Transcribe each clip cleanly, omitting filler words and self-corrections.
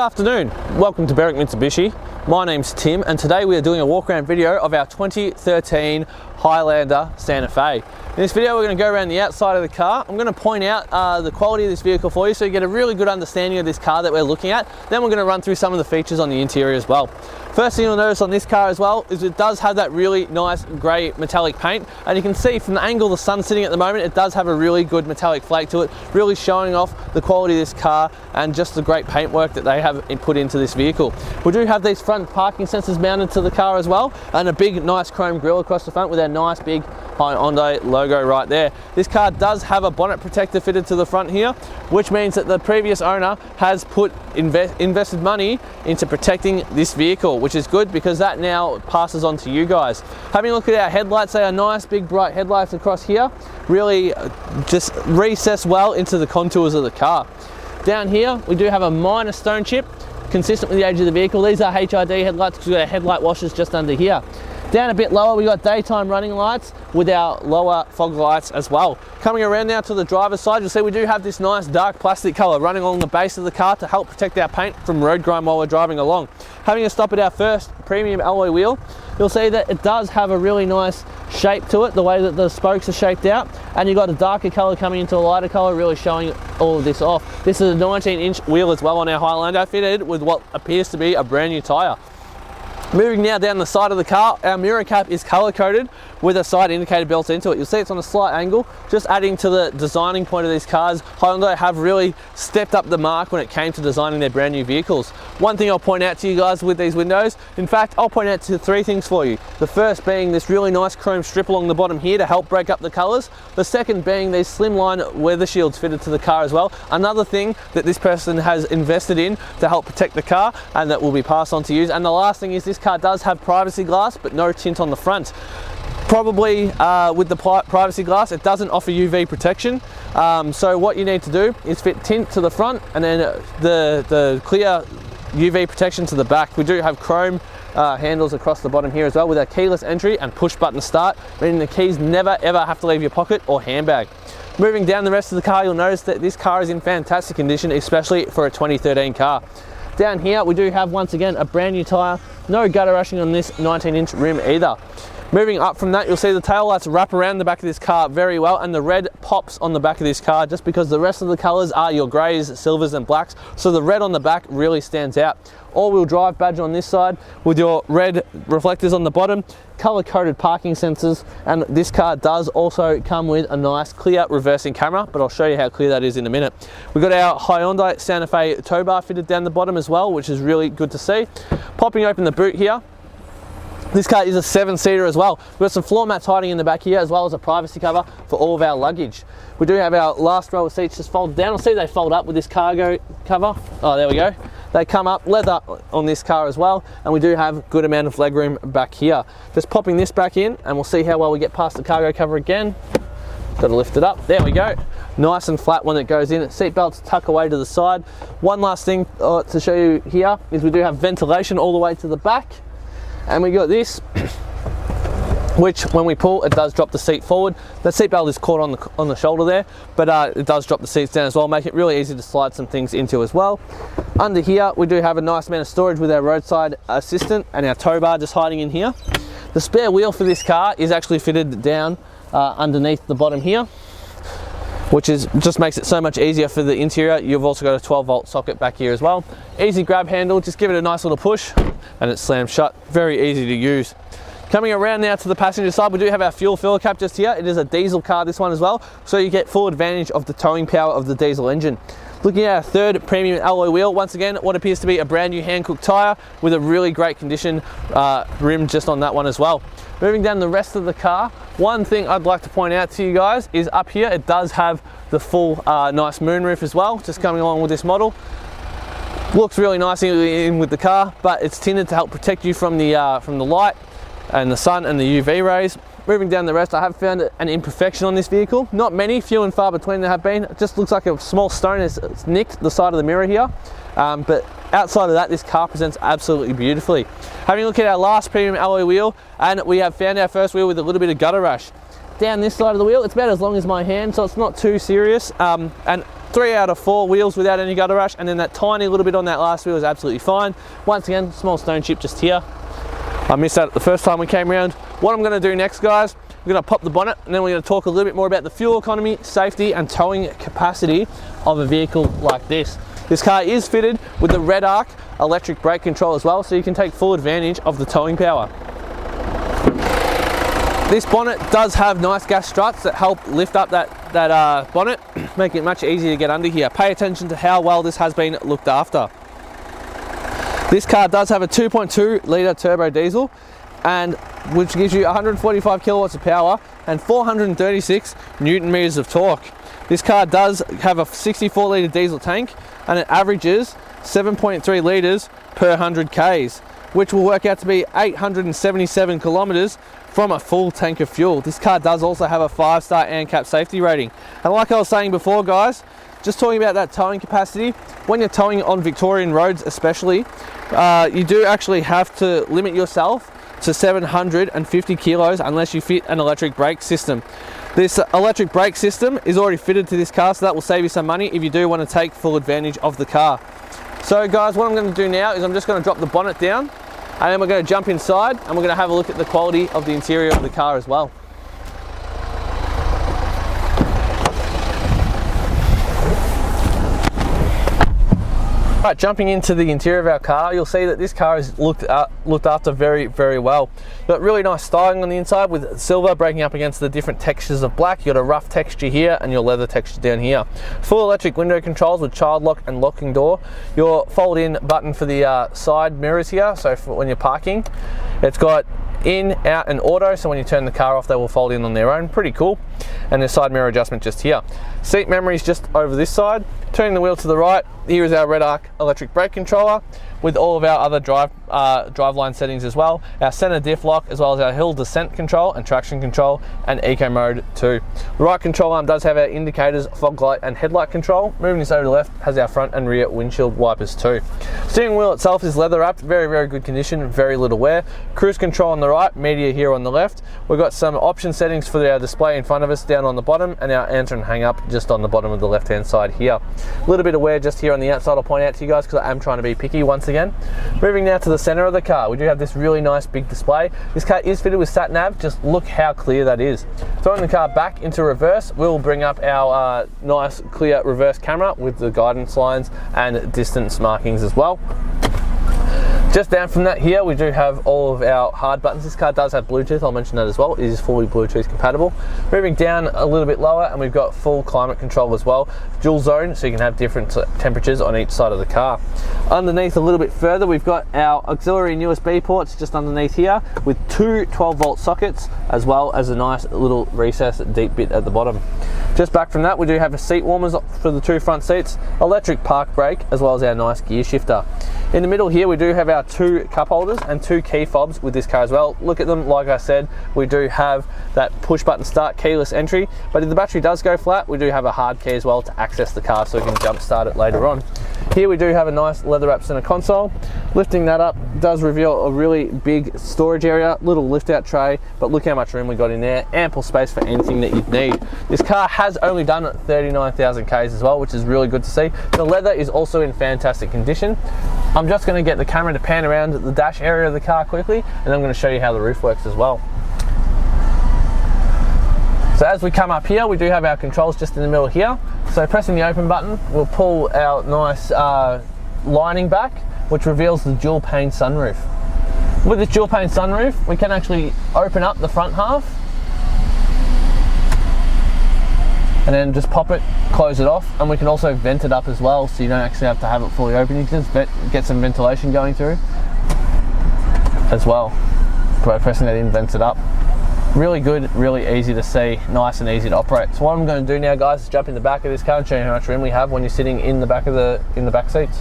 afternoon, welcome to Berwick Mitsubishi. My name's Tim and today we are doing a walk around video of our 2013 Highlander Santa Fe. In this video we're going to go around the outside of the car. I'm going to point out the quality of this vehicle for you so you get a really good understanding of this car that we're looking at. Then we're going to run through some of the features on the interior as well. First thing you'll notice on this car as well is it does have that really nice grey metallic paint, and you can see from the angle the sun's sitting at the moment, it does have a really good metallic flake to it, really showing off the quality of this car and just the great paintwork that they have put into this vehicle. We do have these front parking sensors mounted to the car as well, and a big nice chrome grille across the front with our nice big Hyundai logo right there. This car does have a bonnet protector fitted to the front here, which means that the previous owner has invested money into protecting this vehicle, which is good because that now passes on to you guys. Having a look at our headlights, they are nice big bright headlights across here, really just recess well into the contours of the car. Down here we do have a minor stone chip consistent with the age of the vehicle. These are HID headlights because we've got our headlight washers just under here. Down a bit lower we got daytime running lights with our lower fog lights as well. Coming around now to the driver's side, you'll see we do have this nice dark plastic colour running along the base of the car to help protect our paint from road grime while we're driving along. Having a stop at our first premium alloy wheel, you'll see that it does have a really nice shape to it, the way that the spokes are shaped out, and you've got a darker colour coming into a lighter colour, really showing all of this off. This is a 19-inch wheel as well on our Highlander, fitted with what appears to be a brand new tyre. Moving now down the side of the car, our mirror cap is colour coded with a side indicator built into it. You'll see it's on a slight angle, just adding to the designing point of these cars. Hyundai have really stepped up the mark when it came to designing their brand new vehicles. One thing I'll point out to you guys with these windows, in fact I'll point out to three things for you. The first being this really nice chrome strip along the bottom here to help break up the colours. The second being these slimline weather shields fitted to the car as well. Another thing that this person has invested in to help protect the car and that will be passed on to you. And the last thing is this car does have privacy glass but no tint on the front. Probably with the privacy glass it doesn't offer UV protection, so what you need to do is fit tint to the front and then the clear UV protection to the back. We do have chrome handles across the bottom here as well with our keyless entry and push button start, meaning the keys never ever have to leave your pocket or handbag. Moving down the rest of the car, you'll notice that this car is in fantastic condition, especially for a 2013 car. Down here we do have once again a brand new tyre, no gutter rushing on this 19-inch rim either. Moving up from that, you'll see the tail lights wrap around the back of this car very well, and the red pops on the back of this car just because the rest of the colours are your greys, silvers and blacks, so the red on the back really stands out. All-wheel drive badge on this side with your red reflectors on the bottom, colour-coded parking sensors, and this car does also come with a nice clear reversing camera, but I'll show you how clear that is in a minute. We've got our Hyundai Santa Fe tow bar fitted down the bottom as well, which is really good to see. Popping open the boot here, this car is a 7-seater as well. We've got some floor mats hiding in the back here as well as a privacy cover for all of our luggage. We do have our last row of seats just folded down. I'll see they fold up with this cargo cover. Oh, there we go. They come up, leather on this car as well, and we do have a good amount of legroom back here. Just popping this back in and we'll see how well we get past the cargo cover again. Got to lift it up, there we go. Nice and flat when it goes in. Seat belts tuck away to the side. One last thing to show you here is we do have ventilation all the way to the back. And we got this, which when we pull it does drop the seat forward. The seat belt is caught on the shoulder there, but it does drop the seats down as well, make it really easy to slide some things into as well. Under here we do have a nice amount of storage with our roadside assistant and our tow bar just hiding in here. The spare wheel for this car is actually fitted down underneath the bottom here, which just makes it so much easier for the interior. You've also got a 12-volt socket back here as well. Easy grab handle, just give it a nice little push and it slams shut. Very easy to use. Coming around now to the passenger side, we do have our fuel filler cap just here. It is a diesel car, this one as well, so you get full advantage of the towing power of the diesel engine. Looking at our third premium alloy wheel, once again what appears to be a brand new hand-cooked tyre with a really great condition rim just on that one as well. Moving down the rest of the car, one thing I'd like to point out to you guys is up here it does have the full nice moonroof as well, just coming along with this model. Looks really nice in with the car, but it's tinted to help protect you from the light and the sun and the UV rays. Moving down the rest, I have found an imperfection on this vehicle. Not many, few and far between there have been. It just looks like a small stone has nicked the side of the mirror here. But outside of that, this car presents absolutely beautifully. Having a look at our last premium alloy wheel, and we have found our first wheel with a little bit of gutter rash. Down this side of the wheel, it's about as long as my hand, so it's not too serious. And 3 out of 4 wheels without any gutter rash, and then that tiny little bit on that last wheel is absolutely fine. Once again, small stone chip just here. I missed that the first time we came around. What I'm going to do next, guys, we're going to pop the bonnet, and then we're going to talk a little bit more about the fuel economy, safety and towing capacity of a vehicle like this. This car is fitted with the Red Arc electric brake control as well, so you can take full advantage of the towing power. This bonnet does have nice gas struts that help lift up that bonnet, making it much easier to get under here. Pay attention to how well this has been looked after. This car does have a 2.2 litre turbo diesel, and which gives you 145 kilowatts of power and 436 newton meters of torque. This car does have a 64 litre diesel tank, and it averages 7.3 litres per 100 Ks, which will work out to be 877 kilometres from a full tank of fuel. This car does also have a 5-star ANCAP safety rating. And like I was saying before, guys, just talking about that towing capacity, when you're towing on Victorian roads especially, you do actually have to limit yourself to 750 kilos unless you fit an electric brake system. This electric brake system is already fitted to this car, so that will save you some money if you do want to take full advantage of the car. So guys, what I'm going to do now is I'm just going to drop the bonnet down, and then we're going to jump inside and we're going to have a look at the quality of the interior of the car as well. Right, jumping into the interior of our car, you'll see that this car is looked after very, very well. You've got really nice styling on the inside with silver breaking up against the different textures of black. You've got a rough texture here and your leather texture down here. Full electric window controls with child lock and locking door. Your fold-in button for the side mirrors here, so for when you're parking. It's got in, out and auto, so when you turn the car off they will fold in on their own. Pretty cool. And the side mirror adjustment just here. Seat memory is just over this side. Turning the wheel to the right, here is our Red Arc electric brake controller with all of our other driveline settings as well. Our center diff lock, as well as our hill descent control and traction control and eco mode too. The right control arm does have our indicators, fog light and headlight control. Moving this over to the left has our front and rear windshield wipers too. Steering wheel itself is leather wrapped, very, very good condition, very little wear. Cruise control on the right, media here on the left. We've got some option settings for our display in front of us down on the bottom, and our answer and hang up just on the bottom of the left hand side here. A little bit of wear just here on the outside I'll point out to you guys because I am trying to be picky once again. Moving now to the center of the car, we do have this really nice big display. This car is fitted with sat nav, just look how clear that is. Throwing the car back into reverse, we'll bring up our nice clear reverse camera with the guidance lines and distance markings as well. Just down from that here, we do have all of our hard buttons. This car does have Bluetooth, I'll mention that as well. It is fully Bluetooth compatible. Moving down a little bit lower, and we've got full climate control as well. Dual zone, so you can have different temperatures on each side of the car. Underneath a little bit further, we've got our auxiliary and USB ports just underneath here with two 12-volt sockets, as well as a nice little recessed deep bit at the bottom. Just back from that, we do have a seat warmers for the two front seats, electric park brake, as well as our nice gear shifter. In the middle here, we do have our two cup holders and two key fobs with this car as well. Look at them, like I said, we do have that push button start keyless entry, but if the battery does go flat, we do have a hard key as well to access the car so we can jump start it later on. Here we do have a nice leather wrap center console. Lifting that up does reveal a really big storage area, little lift out tray, but look how much room we got in there. Ample space for anything that you'd need. This car has only done 39,000 Ks as well, which is really good to see. The leather is also in fantastic condition. I'm just going to get the camera to pan around the dash area of the car quickly, and I'm going to show you how the roof works as well. So as we come up here, we do have our controls just in the middle here. So pressing the open button, we'll pull our nice lining back, which reveals the dual pane sunroof. With this dual pane sunroof, we can actually open up the front half and then just pop it, close it off, and we can also vent it up as well, so you don't actually have to have it fully open. You can just get some ventilation going through as well by pressing that in, vents it up. Really good, really easy to see, nice and easy to operate. So what I'm going to do now, guys, is jump in the back of this car and show you how much room we have when you're sitting in the back of the back seats.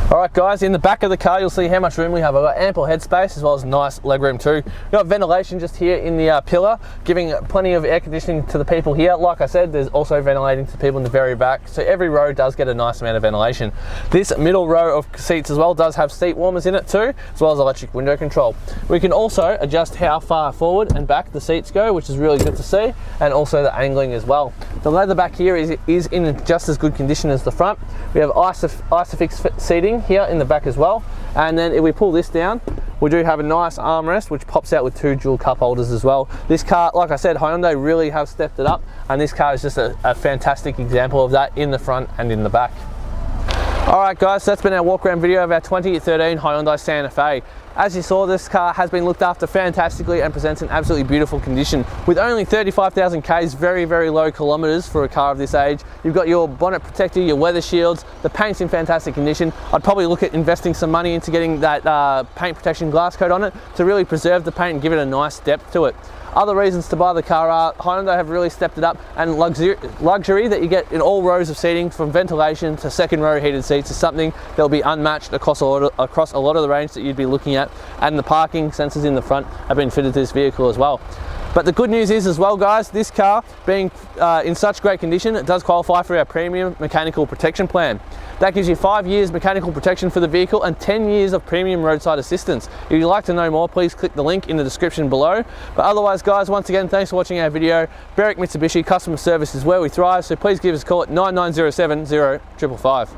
Alright guys, in the back of the car you'll see how much room we have. I've got ample headspace as well as nice legroom too. We've got ventilation just here in the pillar, giving plenty of air conditioning to the people here. Like I said, there's also ventilating to the people in the very back, so every row does get a nice amount of ventilation. This middle row of seats as well does have seat warmers in it too, as well as electric window control. We can also adjust how far forward and back the seats go, which is really good to see, and also the angling as well. The leather back here is in just as good condition as the front. We have Isofix seating here in the back as well, and then if we pull this down, we do have a nice armrest which pops out with 2 dual cup holders as well. This car, like I said, Hyundai really have stepped it up, and this car is just a fantastic example of that in the front and in the back. Alright guys, so that's been our walk around video of our 2013 Hyundai Santa Fe. As you saw, this car has been looked after fantastically and presents an absolutely beautiful condition. With only 35,000 Ks, very low kilometres for a car of this age. You've got your bonnet protector, your weather shields, the paint's in fantastic condition. I'd probably look at investing some money into getting that paint protection glass coat on it to really preserve the paint and give it a nice depth to it. Other reasons to buy the car are Hyundai have really stepped it up, and luxury that you get in all rows of seating, from ventilation to second row heated seats, is something that will be unmatched across a lot of the range that you'd be looking at, and the parking sensors in the front have been fitted to this vehicle as well. But the good news is as well guys, this car being in such great condition, it does qualify for our premium mechanical protection plan. That gives you 5 years mechanical protection for the vehicle and 10 years of premium roadside assistance. If you'd like to know more, please click the link in the description below. But otherwise guys, once again, thanks for watching our video. Berwick Mitsubishi customer service is where we thrive, so please give us a call at 9907 0555.